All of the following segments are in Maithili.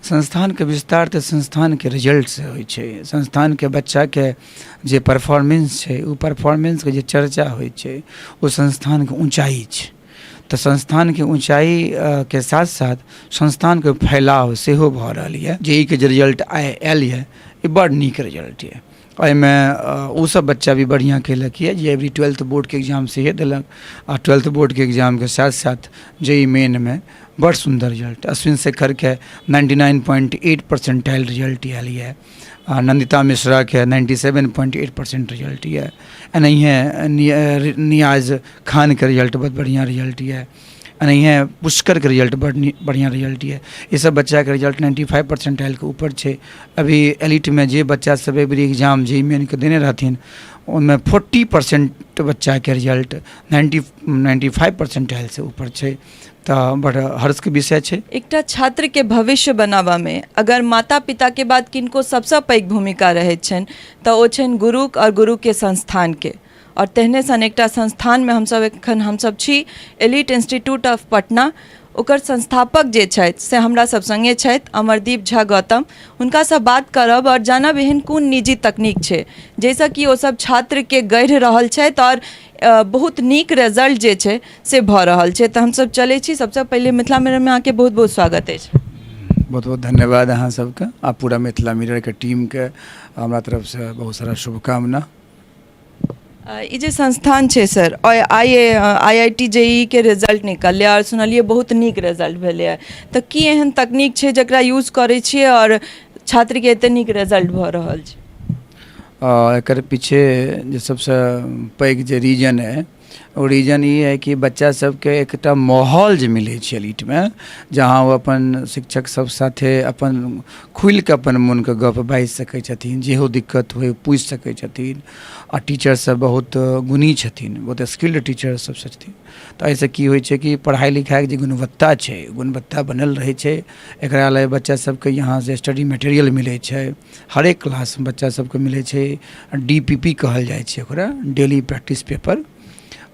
संस्थान के विस्तार तो संस्थान के रिजल्ट से होइ छै। संस्थान के बच्चा के जे परफॉर्मेंस छै, उ परफॉर्मेंस के जे चर्चा होइ छै, वो संस्थान के ऊंचाई छै। तो संस्थान के ऊंचाई के साथ साथ संस्थान के फैलाव सेहो भऽ रहल यऽ। जेई के जे रिजल्ट आयल यऽ, ये बड़ नीक रिजल्ट यऽ। एहिमे ओ सब बच्चा भी बढ़िया केलक यऽ जे एवरी 12th बोर्ड के एग्जाम से देलक, आ 12th बोर्ड के एग्जाम के साथ साथ जेई मेन में बड़ सुंदर रिजल्ट। अश्विन शेखर के 99.8% रिजल्ट आयल यऽ। नंदिता मिश्रा के 97.8% रिजल्ट है। एनहिए नियाज खान के रिजल्ट बहुत बढ़िया रिजल्ट है। एनहिए पुष्कर के रिजल्ट बढ़िया रिजल्ट है। ये सब बच्चा के रिजल्ट 95% के ऊपर है। अभी एलिट में जे बच्चा सब एवरी एग्जाम जे मेन के देने रहथिन, उनमें 40% बच्चा के रिजल्ट 95% से ऊपर है। तो बड़ हर्ष के विषय है। एकटा छात्र के भविष्य बनावा में अगर माता पिता के बाद किनको सबसे पैघ भूमिका रहैत छनि तो ओ छनि गुरु और गुरु के संस्थान के। और तेहने सन एकटा संस्थान में हम सब छी, एलिट इंस्टीट्यूट ऑफ पटना। ओकर संस्थापक जे छथि से हमरा सब संगे छथि अमरदीप झा गौतम। हुनका से बात करब और जानब एहन कोन निजी तकनीक छै जैसा कि ओ सब छात्र के गढ़ि रहल छथि और बहुत नीक रिजल्ट जे छै से भऽ रहल छै। तो हम सब चले छी। सबसे पहले मिथिला मिरर में अहाँके बहुत बहुत स्वागत अछि। बहुत बहुत धन्यवाद अहाँ सबके आ पूरा मिथिला मिरर के टीम के हमरा तरफ से बहुत सारा शुभकामना। ये जे संस्थान छै सर, IIT JEE के रिजल्ट निकललै और सुनलिए बहुत नीक रिजल्ट भेलै, तो की एहन तकनीक छै जकरा यूज करै छियै और छात्र के एते नीक रिजल्ट भऽ रहल छै? एकर पीछे जो सबसे पैघ जे रीजन है, वो रीजन ये है कि बच्चा सबके एकटा माहौल जे मिले छै एलिट में, जहाँ वो अपन शिक्षक सब साथे अपन खुल के अपन मन के गप बाजि सकै छथिन, जेहो दिक्कत हो पूछि सकै छथिन। आ टीचर सब बहुत गुणी छथिन, बहुत स्किल्ड टीचर सब छथिन। तो ऐसे की होइ छै कि पढ़ाई लिखाई के जे गुणवत्ता छै, गुणवत्ता बनल रहे छै। एकरा लिए बच्चा सबके यहाँ से स्टडी मटेरियल मिले छै, हर एक क्लास में बच्चा सबके मिले छै। DPP कहल जाइ छै ओकरा, डेली प्रैक्टिस पेपर।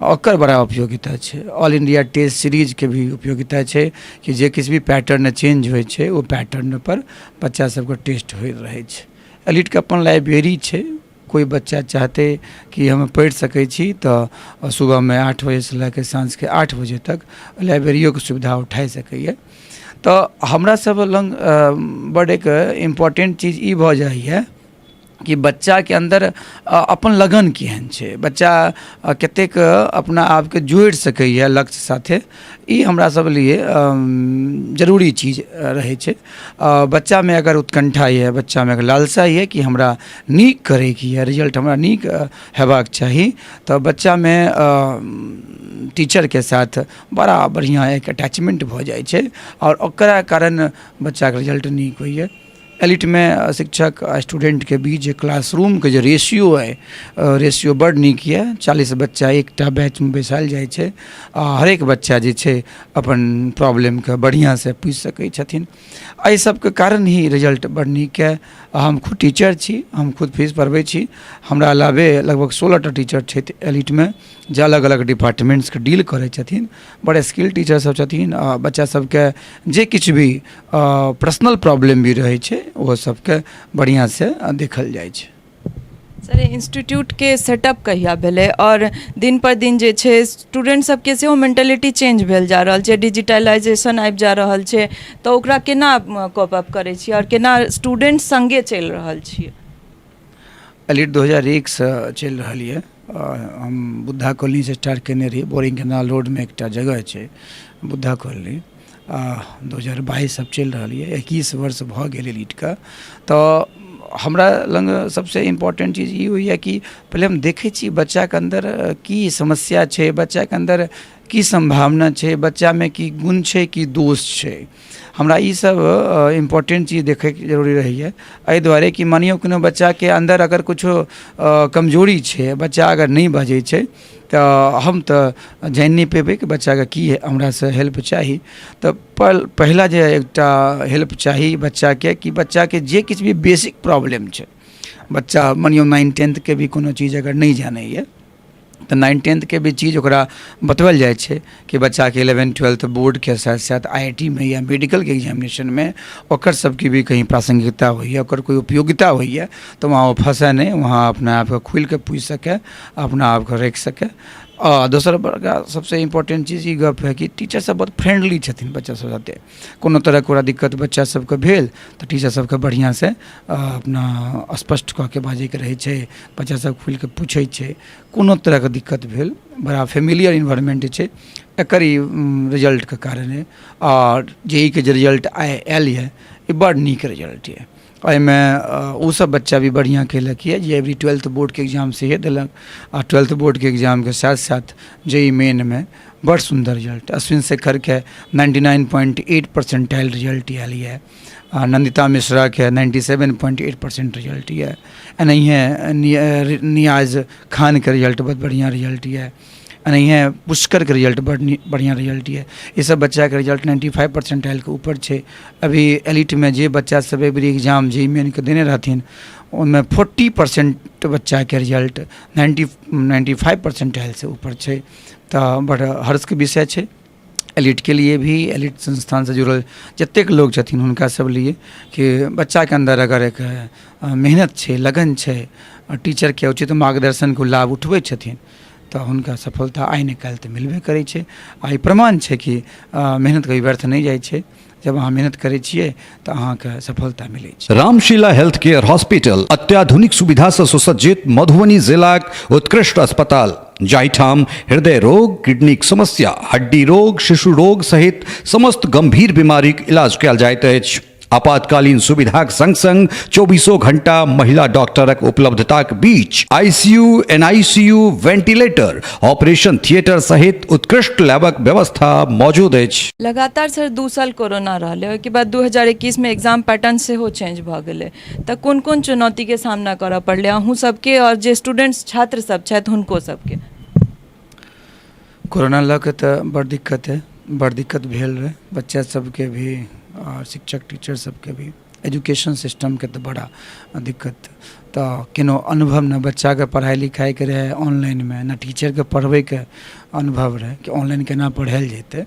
ओकर बड़ा उपयोगिता है। ऑल इंडिया टेस्ट सीरीज के भी उपयोगिता है कि जे किसी भी पैटर्न चेंज हो वो पैटर्न पर बच्चा सबके टेस्ट हो रहे छै। एलिट के अपन लाइब्रेरी है। कोई बच्चा चाहते कि हम पढ़ सकै छी तो सुबह में 8 बजे से लेकर सांझ के 8 बजे तक लाइब्रेरियों की सुविधा उठा सकैए। तो हमरा सब लंग बड़ एक इम्पोर्टेंट चीज़ ई भ जाइए कि बच्चा के अंदर अपन लगन केहन छै, बच्चा कतेक अपना आप के जोड़ सकैए लक्ष्य साथे, ई हमरा सब लिए जरूरी चीज रहे छै। बच्चा में अगर उत्कंठा है, बच्चा में अगर लालसा है कि हमरा नीक करे की है, रिजल्ट हमरा नीक हेबाक चाहिए, तो बच्चा में टीचर के साथ बड़ा बढ़िया एक अटैचमेंट भ जाए छै और ओकरा कारण बच्चा के रिजल्ट नीक होइए। एलिट में शिक्षक स्टूडेंट के बीच क्लासरूम के जो रेशियो है, रेशियो बड़ नीक है। 40 बच्चा एकटा बैच में बैसाल जाए छै। हर एक बच्चा जे छै अपन प्रॉब्लम के बढ़िया से पूछ सकै छथिन। एहि सब के कारण ही रिजल्ट बड़ नीक है। हम खुद टीचर छी, हम खुद फीस पढ़बै छी। हमरा अलावे लगभग 16टा टीचर छै एलिट में, जे अलग अलग डिपार्टमेंट्स के डील करै छथिन। बड़े स्किल टीचर सब छथिन। बच्चा सबके जे किछु भी पर्सनल प्रॉब्लम भी रहे छै वो सबके बढ़िया से देखल जाए छै। सर, इंस्टीट्यूट के सेटअप कहिया भेलै और दिन पर दिन जे छै स्टूडेंट सबके सेहो मेंटेलिटी चेंज भेल जा रहल छै, डिजिटलाइजेशन आबि जा रहल छै, तो ओकरा केना कोप अप करै छी और केना स्टूडेंट संगे चलि रहल छियै? एलिट 2001 से चल रही है। हम बुद्धा कॉलोनी से स्टार्ट केने रही। बोरिंग कैनाल रोड में एक जगह है बुद्धा कॉलोनी। 2022 अब चल रही है, 21 वर्ष भ गेल एलिट का। तो हमरा लंग सबसे इम्पोर्टेंट चीज़ ये हुई है कि पहले हम देखे छी बच्चा के अंदर की समस्या है, बच्चा के अंदर की संभावना है, बच्चा में की गुण है की दोष है। हमरा ई सब इम्पोर्टेंट चीज़ देखे के जरूरी रही है। एहि दुआरे कि मानियो कोनो बच्चा के अंदर अगर कुछ कमजोरी है, बच्चा अगर नहीं बजे छै तो हम तो जान नहीं पेबे कि बच्चा के की हमरा से हेल्प चाहिए। तो पहला जे एकटा हेल्प चाहिए बच्चा के कि बच्चा के जे किछु भी बेसिक प्रॉब्लम है, बच्चा मानियो 9th 10th के भी कोनो चीज़ अगर नहीं जाने तऽ 9-10 के भी चीज ओकरा बतबल जाइ छै कि बच्चाके 11-12 बोर्डके साथ साथ IIT में या मेडिकलके एग्जामिनेशनमे ओकर सबके भी कहीं प्रासंगिकता होइए, ओकर कोई उपयोगिता होइए, तऽ वहाँ वो फंसे नहीं, वहाँ अपना आपके खुल के पूछ सके, अपना आपके रख सके। और दोसर बड़का सबसे इम्पोर्टेंट चीज ई गप है कि टीचर सब बहुत फ्रेंडली छथिन बच्चा सब साथे। कोनो तरह के दिक्कत बच्चा सबके भेल तऽ टीचर सबके बढ़िया से अपना स्पष्ट कऽ के बाजै के रहै छै, बच्चा सब खुल के पूछै छै, कोनो तरह के दिक्कत भेल, बड़ा फेमिलियर इन्वायरमेंट छै। एकर रिजल्ट के कारणे और JEE के जे रिजल्ट आयल है ये बड़ नीक रिजल्ट है। में वो सब बच्चा भी बढ़िया कैलक है जे एवरी 12th बोर्ड के एग्जाम से दिलक, और 12th बोर्ड के एग्जाम के साथ साथ JEE मेन में बड़ सुंदर रिजल्ट। अश्विन शेखर के 99.8% रिजल्ट आयल है, नंदिता मिश्रा के 97.8% रिजल्ट है, एनहिए नियाज खान के रिजल्ट बहुत बढ़िया रिजल्ट है, एनहिए पुष्कर के रिजल्ट बढ़िया रिजल्ट है। ये सब बच्चा के रिजल्ट 95% के ऊपर है। अभी एलिट में जे बच्चा सब एवरी एग्जाम JEE मेन के देने रहथिन उनमें 40% बच्चा के रिजल्ट 95% से ऊपर है। तो बड़ हर्ष के विषय है एलिट के लिए भी, एलिट संस्थान से जुड़ल जतेक लोग छथिन हुनका सब लिए कि बच्चा के अंदर अगर एक मेहनत है, लगन है, टीचर के उचित मार्गदर्शन को लाभ उठबै छथिन तो हुनका सफलता आइ न काल्हि तऽ मिलबे करै छै। आ प्रमाण छै कि मेहनत कभी व्यर्थ नहीं जाइ छै, जब अहाँ मेहनत करै छियै तऽ अहाँके सफलता मिलै छै। रामशीला हेल्थ केयर हॉस्पिटल अत्याधुनिक सुविधा से सुसज्जित मधुबनी जिलाक उत्कृष्ट अस्पताल जाहिठाम हृदय रोग, किडनीक समस्या, हड्डी रोग, शिशु रोग सहित समस्त गंभीर बीमारीक इलाज कयल जाइत अछि। आपातकालीन सुविधाक संग संग 24 घंटा महिला डॉक्टरक उपलब्धताक बीच ICU, NICU, ventilator, operation theatre सहित उत्कृष्ट लैबक व्यवस्था मौजूद अछि। लगातार सर 2 साल कोरोना रहले, ओहिके बाद 2021 में एग्जाम पैटर्न से हो चेंज भ गेले, तऽ कोन कोन चुनौती के सामना करऽ पड़ले अहूँ सबके और जे स्टूडेंट्स छात्र सब छथि हुनको सबके? कोरोना लऽ के तऽ बड़ दिक्कत भेल रहे बच्चा सबके भी और शिक्षक टीचर सबके भी, एजुकेशन सिस्टम के तो बड़ा दिक्कत। तो केनो अनुभव न बच्चा के पढ़ाई लिखाई के रहे ऑनलाइन में, न टीचर के पढ़बै के अनुभव रहे कि ऑनलाइन केना पढ़ायल जेतै।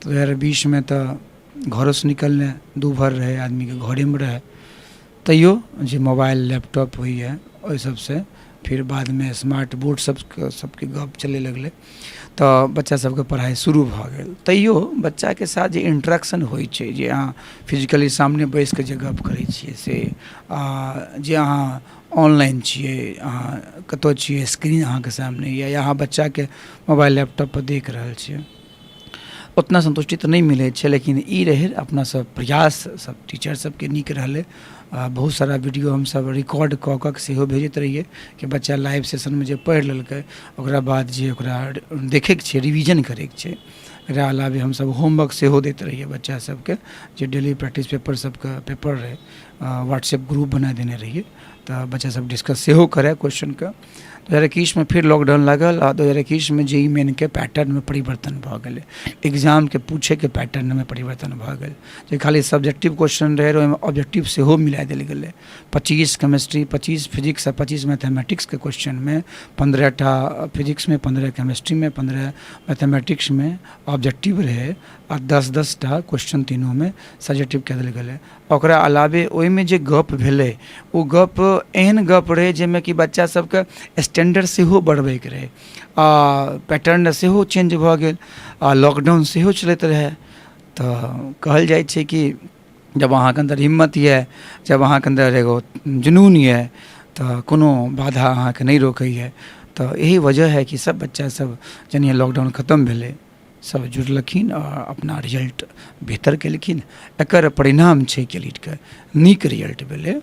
तो 2020 में तो घरों से निकलने दूभर रहे, आदमी के घरे में रहे, तैयो जे मोबाइल लैपटॉप हुई है ओहि सबसे फिर बाद में स्मार्ट बोर्ड सबके गप चले लगले, तो बच्चा सबके पढ़ाई शुरू भ गेल। तैयो बच्चा के साथ जे इंटरेक्शन होइ छै, जे अहाँ फिजिकली सामने बैस के जे गप करै छियै से जे अहाँ ऑनलाइन छियै, अहाँ कतौ छियै, स्क्रीन अहाँके सामने या अहाँ बच्चा के मोबाइल लैपटॉप पर देख रहल छियै, उतना संतुष्टि तो नहीं मिले छे। लेकिन ई रहे अपना सब प्रयास सब टीचर सबके नीक रहले। बहुत सारा वीडियो हम सब रिकॉर्ड कऽ कऽ सेहो भेजैत रहिए कि बच्चा लाइव सेशन में जे पढ़ि लेलकै ओकरा बाद जे ओकरा देखे के छै, रिवीजन करे के छै। एकरा अलावे हम सब होमवर्क सेहो दैत रहिए बच्चा सबके, जे डेली प्रैक्टिस पेपर सबके पेपर रहे, व्हाट्सएप ग्रुप बना देने रहिए, तो बच्चा सब डिस्कस सेहो करे क्वेश्चन के। 2021 में फिर लॉकडाउन लागल और 2021 में JEE मेन के पैटर्न में परिवर्तन भ गेलै, एग्जाम के पूछे के पैटर्न में परिवर्तन भ गेल। जे खाली सब्जेक्टिव क्वेश्चन रहे ओहिमे ऑब्जेक्टिव सेहो मिला देल गेलै। 25 केमिस्ट्री, 25 फिजिक्स और 25 मैथमेटिक्स के क्वेश्चन में 15टा फिजिक्स में, 15 केमिस्ट्री में, 15 मैथमेटिक्स में ऑब्जेक्टिव रहे और 10-10टा क्वेश्चन तीनों में सब्जेक्टिव कऽ देल गेलै। ओकरा अलावे ओहिमे जे गप भेलै ओ गप एहन गप रहे जाहिमे कि बच्चा सबके स्टैंडर्ड सेहो बढ़बैके रहे, पैटर्न सेहो चेंज भऽ गेल, लॉकडाउन सेहो चलैत रहे। तो कहल जाइ छै कि जब अहाँके अंदर हिम्मत है, जब अहाँके अंदर एगो जुनून है, तो कोनो बाधा अहाँके नहीं रोकैए। तो यही वजह है कि सब बच्चा सब जनिए लॉकडाउन खत्म भेलै सब जुड़लखिन और अपना रिजल्ट बेहतर केलखिन। एकर परिणाम छै कि एलिट के नीक रिजल्ट भेलै।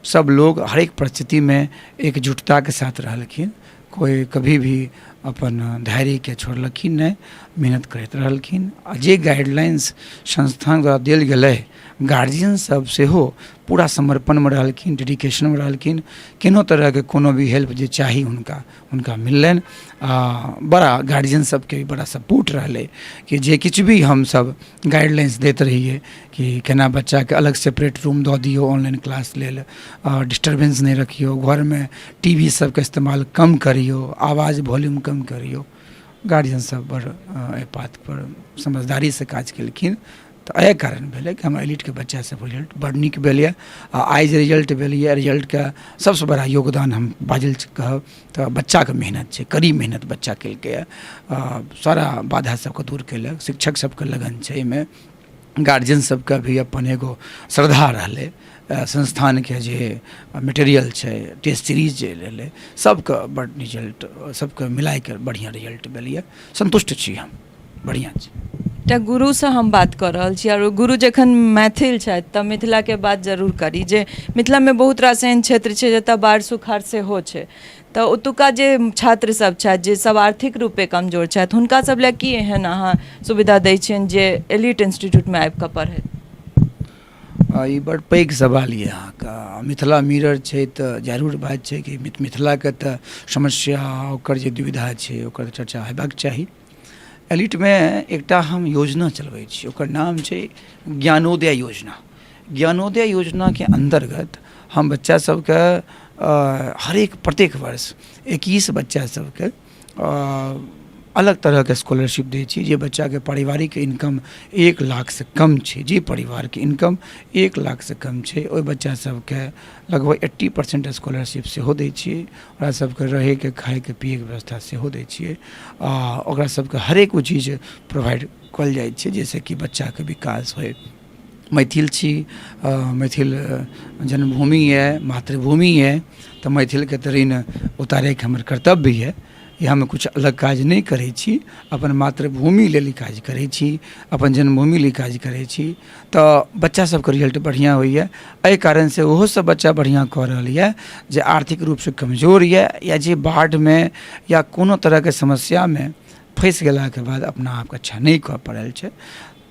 सब लोग हर एक परिस्थिति में एकजुटता के साथ रहलखिन, कोई कभी भी अपन धैर्य के छोड़लखिन नहीं, मेहनत करैत रहलखिन। आ जे गाइडलाइंस संस्थान द्वारा देल गेलै गार्जियन सब सेहो पूरा समर्पण में रहलखिन, डेडिकेशन में रहलखिन, केनो तरह के कोनो भी हेल्प जे चाही हुनका मिललनि। बड़ा गार्जियन सबके भी बड़ा सपोर्ट रहलै कि जे किछु भी हम सब गाइडलाइंस दैत रहिए कि केना बच्चा के अलग सेपरेट रूम दऽ दियौ ऑनलाइन क्लास लेल, डिस्टर्बेंस नहीं रखियो, घर में टीवी सबके इस्तेमाल कम करियो, आवाज़ वॉल्यूम कम करियो। गार्जियन सब बड़ एहि बात पर समझदारी से काज केलखिन। तो एहि कारण भेलै कि हमर एलिट के बच्चा सब रिजल्ट बड़ नीक भेल यऽ। आइ जे रिजल्ट भेल यऽ, रिजल्ट के सबसे बड़ा योगदान हम बाजल कहब तऽ बच्चा के मेहनत छै, कड़ी मेहनत बच्चा केलकै यऽ, सारा बाधा सबके दूर केलक, शिक्षक सबके लगन छै एहिमे, गार्जियन सबके भी अपन एगो श्रद्धा रहलै, संस्थान के जे मटेरियल छै, टेस्ट सीरीज जे लेलै, सबके बड़ रिजल्ट, सबके मिलाइ के बढ़िया रिजल्ट भेल यऽ। संतुष्ट छी हम, बढ़िया छै। एकटा गुरु से हम बात कर रहल छी, और गुरु जखन मैथिल छथि तऽ मिथिला के बात जरूर करी जे मिथिला में बहुत रास एहन क्षेत्र छै जतऽ बाढ़ि सुखाड़ सेहो छै। तऽ ओतुका जे छात्र सब छथि, जे सब आर्थिक रूपे कमजोर छथि, हुनका सब लए की एहन अहाँ सुविधा दै छियनि जे एलिट इंस्टीट्यूट में आबि कऽ पढ़थि? ई बड़ पैघ सवाल यऽ अहाँके। मिथिला मिरर छै तऽ जरूर बात छै कि मिथिलाके तऽ समस्या, ओकर जे दुविधा छै, ओकर चर्चा हेबाक चाही। एलिट में एकटा हम योजना चलबै छी, ओकर नाम छै ज्ञानोदय योजना। ज्ञानोदय योजना के अंतर्गत हम बच्चा सबके हरेक प्रत्येक वर्ष 21 बच्चा सबके अलग तरह के स्कॉलरशिप दै छी। जे बच्चा के पारिवारिक इनकम 1 लाख से कम छै, जे परिवार के इनकम 1 लाख से कम छै, ओहि बच्चा सबके लगभग 80% स्कॉलरशिप सेहो दै छियै। ओकरा सबके रहे के, खाए के, पिए के व्यवस्था सेहो दै छियै। ओकरा सबके हरेक वो चीज प्रोवाइड कयल जाइ छै जाहिसँ कि बच्चा के विकास होय। मैथिल छी, मैथिल जन्मभूमि है, मातृभूमि है, तो मैथिल के तऽ ऋण उतारे के हमर कर्तव्य है। या हम कुछ अलग काज नहीं करै छी, अपन मातृभूमि लेल काज करै छी, अपन जन्मभूमि लेल काज करै छी, तो बच्चा सबके रिजल्ट बढ़िया होइए। एहि कारण से ओहो सब बच्चा बढ़िया कऽ रहल यऽ जे आर्थिक रूप से कमजोर यऽ, या जे बाढ़ में या कोनो तरह के समस्या में फंसि गेला के बाद अपना आप के अच्छा नहीं कऽ पारल छै।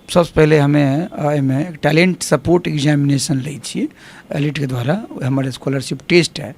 सबसे पहले हमें एहिमे टैलेंट सपोर्ट एग्जामिनेशन लै छियै एलिट के द्वारा। हमर स्कॉलरशिप टेस्ट है,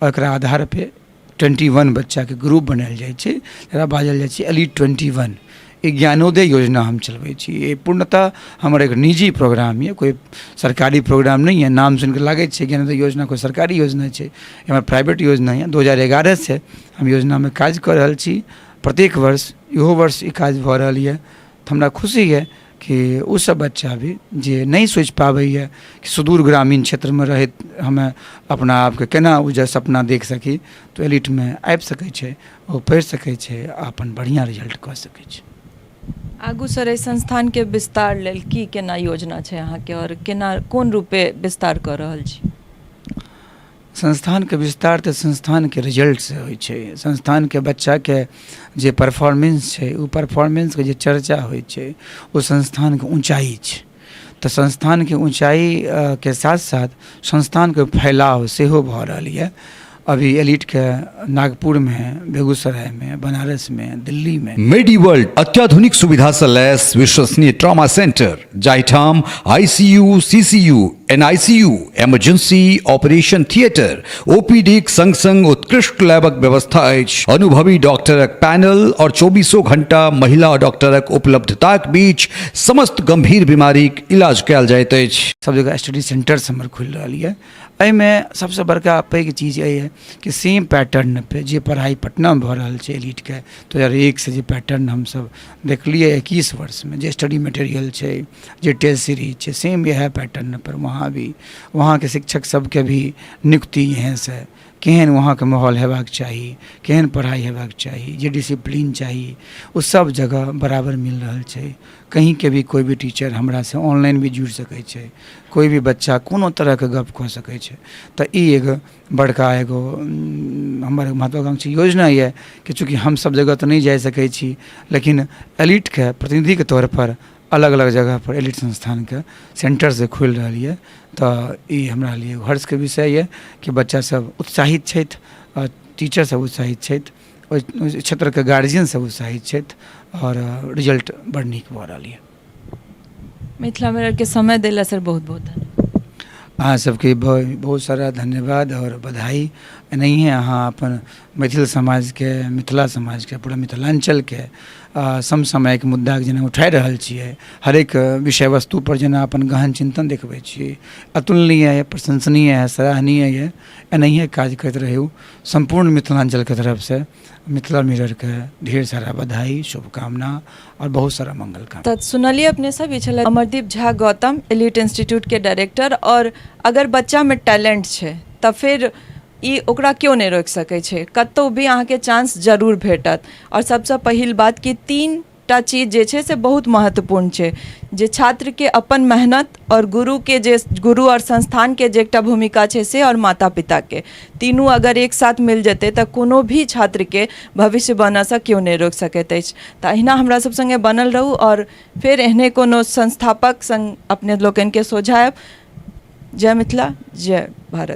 ओकरा आधार पे 21 बच्चा के ग्रुप बनायल जाइ छै, जकरा बाजल जाइ छै एलिट 21। ई ज्ञानोदय योजना हम चलबै छी। ये पूर्णतः हमर एक निजी प्रोग्राम है, कोई सरकारी प्रोग्राम नहीं है। नाम सुन के लागै छै ज्ञानोदय योजना कोई सरकारी योजना छै, हमर प्राइवेट योजना है। 2011 से हम योजना में काज कर रहल छी। प्रत्येक वर्ष, इहो वर्ष ई काज भऽ रहल यऽ। तऽ हमरा खुशी है कि ओ सब बच्चा भी जे नहीं सोच पाबैए कि सुदूर ग्रामीण क्षेत्र में रहैत हमें अपना आप के केना ओ जे सपना देख सकी, तो एलिट में आबि सकै छै, ओ पढ़ि सकै छै, अपन बढ़िया रिजल्ट कऽ सकै छै। आगू सर एहि संस्थान के विस्तार लेल की केना योजना छै अहाँके, और केना कोन रूपे विस्तार कऽ रहल छी? संस्थान के विस्तार तो संस्थान के रिजल्ट से होइ छै। संस्थान के बच्चा के जे परफॉर्मेंस छै, ओ परफॉर्मेंस के जे चर्चा होइ छै, वो संस्थान के ऊंचाई छै। तो संस्थान के ऊंचाई के साथ साथ संस्थान के फैलाव सेहो भऽ रहल यऽ। अभी एलिट के नागपुर में, बेगूसराय में, बनारस में, दिल्ली में मेडीवर्ल्ड अत्याधुनिक सुविधा से लैस विश्वसनीय ट्रॉमा सेंटर, जाहिठाम ICU, CCU, NICU, emergency operation theatre, OPD संग संग उत्कृष्ट लैबक व्यवस्था अछि। अनुभवी डॉक्टरक पैनल और 24 घंटा महिला डॉक्टरक उपलब्धताक बीच समस्त गंभीर बीमारीक इलाज कयल जाइत अछि। सब जगह स्टडी सेंटर्स हमर खुलि रहल यऽ। एहिमे सबसे बड़का पैघ चीज ये है कि सेम पैटर्न पे जे पढ़ाई पटना में भऽ रहल छै एलिट के 2001 से जे पैटर्न हम सब देखलिए 21 वर्ष में, जे स्टडी मटेरियल छै, जे टेस्ट सीरीज छै, सेम यह पैटर्न पर वहाँ भी, वहाँ के शिक्षक सबके भी नियुक्ति यहाँ से केहन वहाँ के माहौल हेबाक चाही, केहन पढ़ाई हेबाक चाही, जे डिसिप्लिन चाहिए, वो सब जगह बराबर मिल रहल छै। कहीं के भी कोई भी टीचर हमरा से ऑनलाइन भी जुड़ सकै छै, कोई भी बच्चा कोनो तरह के गप कऽ सकै छै। तो ई एगो बड़का एगो हमर महत्वाकांक्षी योजना ये कि चूँकि हम सब जगह तो नहीं जा सकै छी, लेकिन एलिट के प्रतिनिधि के तौर पर अलग अलग जगह पर एलिट संस्थान के सेंटर से खुल रही है। तो ये हमरा लिए हर्ष के विषय है कि बच्चा सब उत्साहित छथि, टीचर सब उत्साहित छथि, ओहि क्षेत्र के गार्जियन सब उत्साहित छथि, और रिजल्ट बड़ नीक भऽ रहल है। मिथिला मिरर के समय देला सर बहुत बहुत धन्यवाद। अहाँ सबके बहुत सारा धन्यवाद और बधाई। एनाहिए अहाँ अपन मैथिल समाजके, मिथिला समाजके, पूरा मिथिलाञ्चलके समसामयिक मुद्दाके जेना उठाइ रहल छियै, हरेक विषय वस्तु पर जेना अपन गहन चिंतन देखबै छियै, अतुलनीय है, प्रशंसनीय है, सराहनीय है। एनाहिए काज करैत रहू। संपूर्ण मिथिलाञ्चलके तरफ से मिथिला मिरर के ढेर सारा बधाई, शुभकामना और बहुत सारा मंगल कामना। तऽ सुनलिए अपने सब, ई छलै अमरदीप झा गौतम, एलिट इंस्टीट्यूट के डायरेक्टर। और अगर बच्चा में टैलेंट छै तऽ फिर ई ओकरा क्यों नहीं रोकि सकै छै, कतौ भी अहाँके चांस जरूर भेटत। और सबसे पहिल बात कि 3टा चीज जे छै से बहुत महत्वपूर्ण छै, जे छात्र के अपन मेहनत और गुरु और संस्थान के जे एकटा भूमिका छै से, और माता पिता के तीनू अगर एक साथ मिल जेतै तऽ कोनो भी छात्र के भविष्य बनसँ क्यों नहीं रोकि सकैत अछि। तऽ अहिना हमरा सब संगे बनल रहू और फिर एहने कोनो संस्थापक संग अपने लोकनि के सोझायब। जय मिथिला, जय भारत।